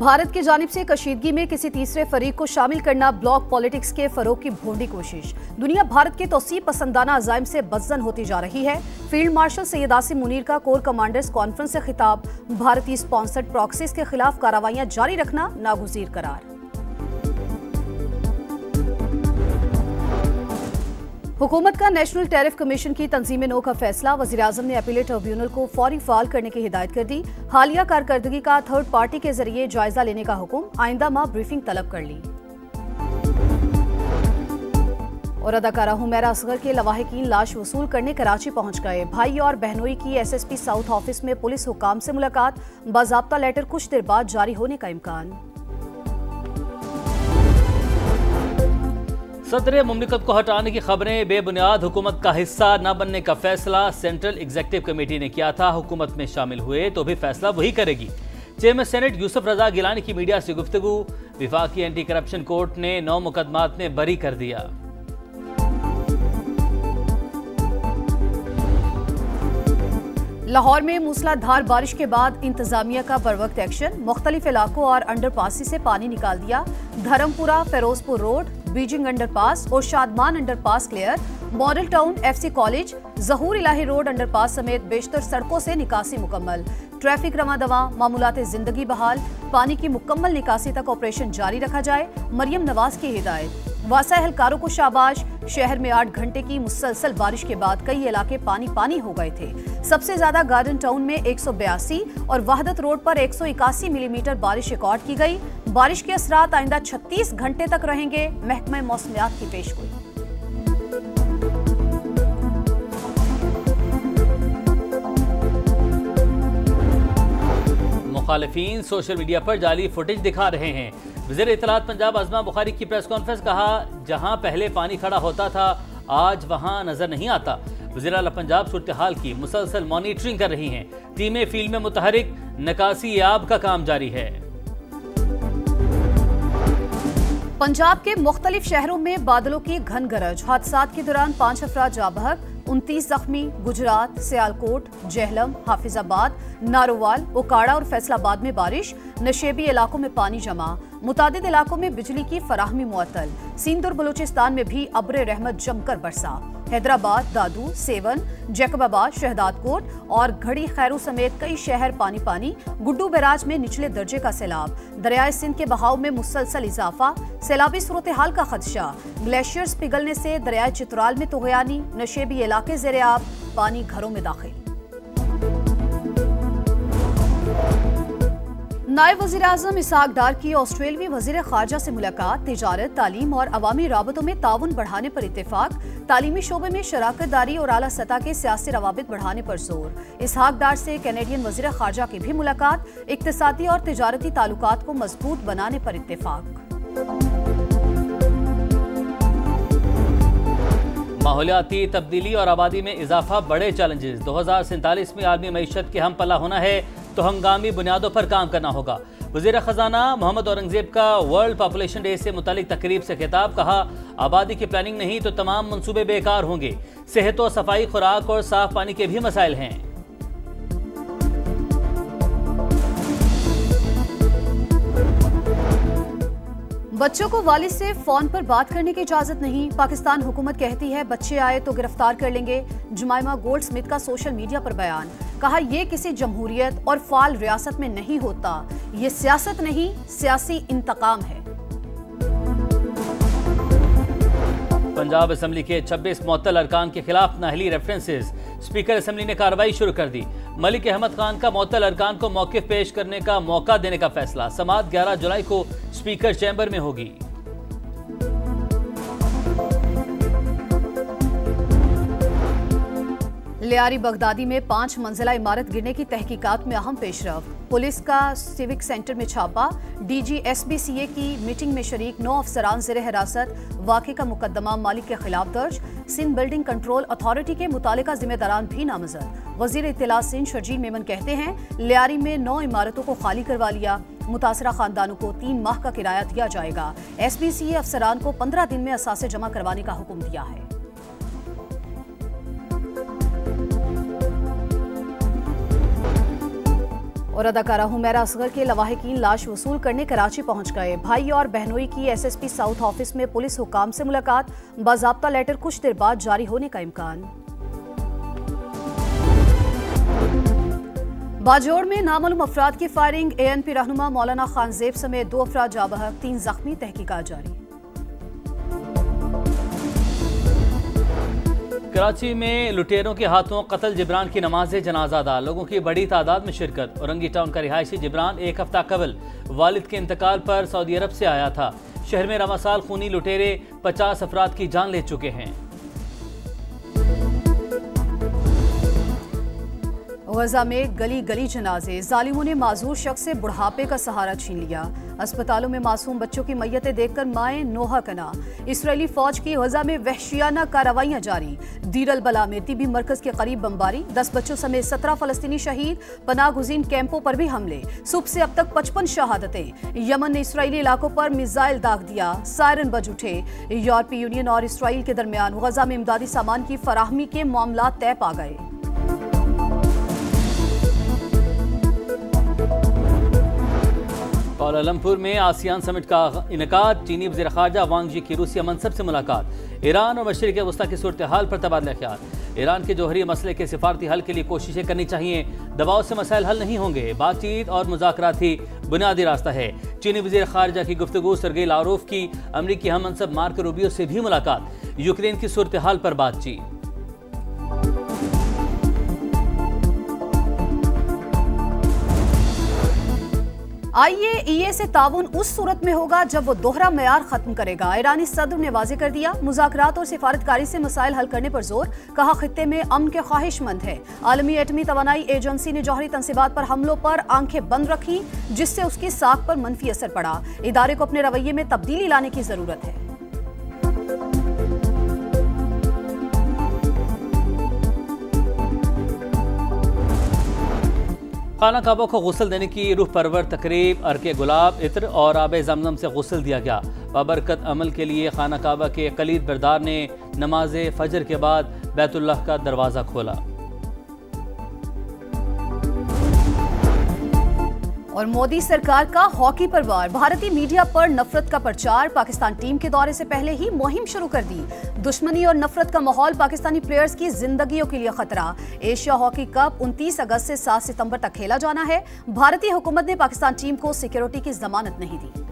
भारत की जानिब से कशीदगी में किसी तीसरे फरीक को शामिल करना ब्लॉक पॉलिटिक्स के फरोग की भोंडी कोशिश। दुनिया भारत के तौसीर पसंदाना अज़ाइम से बदजन होती जा रही है। फील्ड मार्शल सैयद आसिम मुनीर का कोर कमांडर्स कॉन्फ्रेंस से खिताब। भारतीय स्पॉन्सर्ड प्रॉक्सीज के खिलाफ कार्रवाइयां जारी रखना नागुज़ीर करार। हुकूमत का नेशनल टैरिफ कमीशन की तंजीम नो का फैसला। वज़ीर-ए-आज़म ने अपीलेट ट्रिब्यूनल को फौरी फाल करने की हिदायत कर दी। हालिया कारकर्दगी का थर्ड पार्टी के जरिए जायजा लेने का हुक्म। आइंदा माह ब्रीफिंग तलब कर ली। और अदाकारा हुमैरा असगर के लवाहिकीन लाश वसूल करने कराची पहुंच गए। भाई और बहनोई की एसएसपी साउथ ऑफिस में पुलिस हुकाम से मुलाकात। बाज़ाब्ता लेटर कुछ देर बाद जारी होने का इम्कान। सदर मुमलिकत को हटाने की खबरें बेबुनियाद। हुकूमत का हिस्सा न बनने का फैसला सेंट्रल एग्जीक्यूटिव कमेटी ने किया था। हुकूमत में शामिल हुए तो भी फैसला वही करेगी। चेयरमैन सेनेट यूसुफ रजा गिलानी की मीडिया से गुफ्तगू। विफाकी एंटी करप्शन कोर्ट ने 9 मुकदमात में बरी कर दिया। लाहौर में मूसलाधार बारिश के बाद इंतजामिया का बरवक्त एक्शन। मुख्तलिफ इलाकों और अंडरपासी से पानी निकाल दिया। Dharampura Ferozepur road, Beijing underpass और Shadman underpass clear. Model town, FC college, Zahoor Elahi road underpass समेत बेशतर सड़कों से निकासी मुकम्मल। ट्रैफिक रवा दवा, मामूलाते जिंदगी बहाल। पानी की मुकम्मल निकासी तक ऑपरेशन जारी रखा जाए। मरियम नवाज की हिदायत। वासा एहलकारों को शाबाश। शहर में 8 घंटे की मुसलसल बारिश के बाद कई इलाके पानी पानी हो गए थे। सबसे ज्यादा गार्डन टाउन में 182 और वहदत रोड पर 181 मिलीमीटर बारिश रिकॉर्ड की गई। बारिश के असरात आइंदा 36 घंटे तक रहेंगे। महकमा मौसमियात की पेशगोई। मुखालिफिन सोशल मीडिया पर जाली फुटेज दिखा रहे हैं। वज़ीर इत्तलात पंजाब आज़मा बुखारी की प्रेस कॉन्फ्रेंस। कहा, जहां पहले पानी खड़ा होता था आज वहां नजर नहीं आता। वज़ीर आला पंजाब सूरत हाल की मुसलसल मॉनिटरिंग कर रही हैं। टीमें फील्ड में मुतहरिक। निकासी याब का काम जारी है। पंजाब के मुख्तलिफ शहरों में बादलों की घन गरज। हादसात के दौरान 5 अफराद जाँ बहक, 29 जख्मी। गुजरात, सियालकोट, जेहलम, हाफिजाबाद, नारोवाल, ओकाड़ा और फैसलाबाद में बारिश। नशेबी इलाकों में पानी जमा। मुतादिद इलाकों में बिजली की फराहमी मुअत्तल। सिंध और बलूचिस्तान में भी अब्र रहमत जमकर बरसा। हैदराबाद, दादू, सेवन, जैकबाबाद, शहदादकोट और घड़ी खैरू समेत कई शहर पानी पानी। गुड्डू बैराज में निचले दर्जे का सैलाब। दरियाए सिंध के बहाव में मुसलसल इजाफा। सैलाबी सूरत हाल का खदशा। ग्लेशियर्स पिघलने से दरियाए चित्राल में तुगयानी। नशेबी इलाके ज़ेरे-आब। पानी घरों में दाखिल। नायब वज़ीर-ए-आज़म इसहाक डार की ऑस्ट्रेलवी वज़ीर ख़ारजा से मुलाकात। तिजारत, तालीम और अवामी राबतों में ताउन बढ़ाने पर इत्तेफाक। तालीमी शोबे में शराकत दारी और आला सतह के सियासी रवाबित बढ़ाने पर जोर। इसहाक डार से कैनेडियन वज़ीर ख़ारजा की भी मुलाकात। इक़्तिसादी और तिजारती ताल्लुकात को मजबूत बनाने पर इत्तेफाक। माहौलियाती तब्दीली और आबादी में इजाफा बड़े चैलेंजेस। 2047 में आलमी मईशत के हम पला होना है तो हंगामी बुनियादों पर काम करना होगा। वज़ीर ख़जाना मोहम्मद औरंगज़ेब का वर्ल्ड पॉपुलेशन डे से मुतालिक तकरीब से खिताब। कहा, आबादी की प्लानिंग नहीं तो तमाम मंसूबे बेकार होंगे। सेहत और सफाई, खुराक और साफ पानी के भी मसाइल हैं। बच्चों को वालिद से फोन पर बात करने की इजाजत नहीं। पाकिस्तान हुकूमत कहती है बच्चे आए तो गिरफ्तार कर लेंगे। जुमाइमा गोल्ड स्मिथ का सोशल मीडिया पर बयान। कहा, यह किसी जमहूरियत और फाल रियासत में नहीं होता। ये सियासत नहीं, सियासी इंतकाम है। पंजाब असम्बली के 26 मुअत्तल अरकान के खिलाफ नाहली रेफरेंसेस। स्पीकर असम्बली ने कार्रवाई शुरू कर दी। मलिक अहमद खान का मुअत्तल अरकान को मौक़िफ़ पेश करने का मौका देने का फैसला। समाअत 11 जुलाई को स्पीकर चैम्बर में होगी। लियारी बगदादी में 5 मंजिला इमारत गिरने की तहकीकात में अहम पेशरफ्त। पुलिस का सिविक सेंटर में छापा। डीजी SBCA की मीटिंग में शरीक 9 अफसरान ज़ेरे हिरासत। वाक़े का मुकदमा मालिक के खिलाफ दर्ज। सिंध बिल्डिंग कंट्रोल अथॉरिटी के मुतालिका जिम्मेदारान भी नामजद। वज़ीर इत्तलात सिंध शर्जील मेमन कहते हैं, लियारी में 9 इमारतों को खाली करवा लिया। मुतासरा खानदानों को 3 माह का किराया दिया जाएगा। SBCA अफसरान को 15 दिन में असासे जमा करवाने का हुक्म दिया है। और अदाकारा हुमैरा असगर के लवाहिकीन लाश वसूल करने कराची पहुंच गए। भाई और बहनोई की एसएसपी साउथ ऑफिस में पुलिस हुकाम से मुलाकात, बाज़ाब्ता लेटर कुछ देर बाद जारी होने का इम्कान। बाजोड़ में नामालूम अफराद की फायरिंग, एएनपी रहनुमा मौलाना खानजेब समेत 2 अफराद जाँ बहक, 3 जख्मी, तहकीकात जारी। कराची में लुटेरों के हाथों कत्ल जिब्रान की नमाज जनाजा अदा, लोगों की बड़ी तादाद में शिरकत। औरंगी टाउन का रिहायशी जिब्रान 1 हफ्ता कबल वालिद के इंतकाल पर सऊदी अरब से आया था। शहर में रवा साल खूनी लुटेरे 50 अफराद की जान ले चुके हैं। गजा में गली गली जनाजे, जालिमों ने माजूर शख्स से बुढ़ापे का सहारा छीन लिया। अस्पतालों में मासूम बच्चों की मैयतें देखकर माएं नोहा कना। इसराइली फौज की गजा में वहशियाना कार्रवाइयां जारी। दीर अल बला में तिबी मरकज के करीब बमबारी, 10 बच्चों समेत 17 फलस्तीनी शहीद। पनाह गुज़ीन कैंपों पर भी हमले, सुबह से अब तक 55 शहादतें। यमन ने इसराइली इलाकों पर मिसाइल दाग दिया, सायरन बज उठे। यूरोपीय यूनियन और इसराइल के दरमियान गजा में इमदादी सामान की फराहमी के मामला तय पा गए। कुआलालंपुर में आसियान समिट का इनेकाद, चीनी वज़ीर ख़ारजा वांग जी की रूसिया मनसब से मुलाकात। ईरान और मशरिक़ वस्ता की सूरत हाल पर तबादला ख्याल। ईरान के जौहरी मसले के सिफारती हल के लिए कोशिशें करनी चाहिए, दबाव से मसाइल हल नहीं होंगे। बातचीत और मुज़ाकरात ही बुनियादी रास्ता है। चीनी वज़ीर ख़ारजा की गुफ्तगू। सरगेई लावरोव की अमरीकी हम मनसब मार्को रूबियो से भी मुलाकात। यूक्रेन की सूरत हाल पर बातचीत। IAEA से ताउन उस सूरत में होगा जब वो दोहरा मेयार खत्म करेगा। ईरानी सदर ने वाज़ेह कर दिया, मुज़ाकरात और सिफारतकारी से मसाइल हल करने पर जोर। कहा खित्ते में अमन के ख्वाहिशमंद है। आलमी एटमी तवानाई एजेंसी ने जौहरी तनसीबात पर हमलों पर आंखें बंद रखी, जिससे उसकी साख पर मनफी असर पड़ा। इदारे को अपने रवैये में तब्दीली लाने की जरूरत है। खाना काबा को गुस्ल देने की रूह परवर तकरीब, अर्के गुलाब, इत्र और आब जमजम से गुस्ल दिया गया। बाबरकत अमल के लिए खाना काबा के कलीद बरदार ने नमाज फजर के बाद बैतुल्लाह का दरवाज़ा खोला। और मोदी सरकार का हॉकी पर वार, भारतीय मीडिया पर नफरत का प्रचार। पाकिस्तान टीम के दौरे से पहले ही मुहिम शुरू कर दी। दुश्मनी और नफरत का माहौल पाकिस्तानी प्लेयर्स की जिंदगियों के लिए खतरा। एशिया हॉकी कप 29 अगस्त से 7 सितंबर तक खेला जाना है। भारतीय हुकूमत ने पाकिस्तान टीम को सिक्योरिटी की जमानत नहीं दी।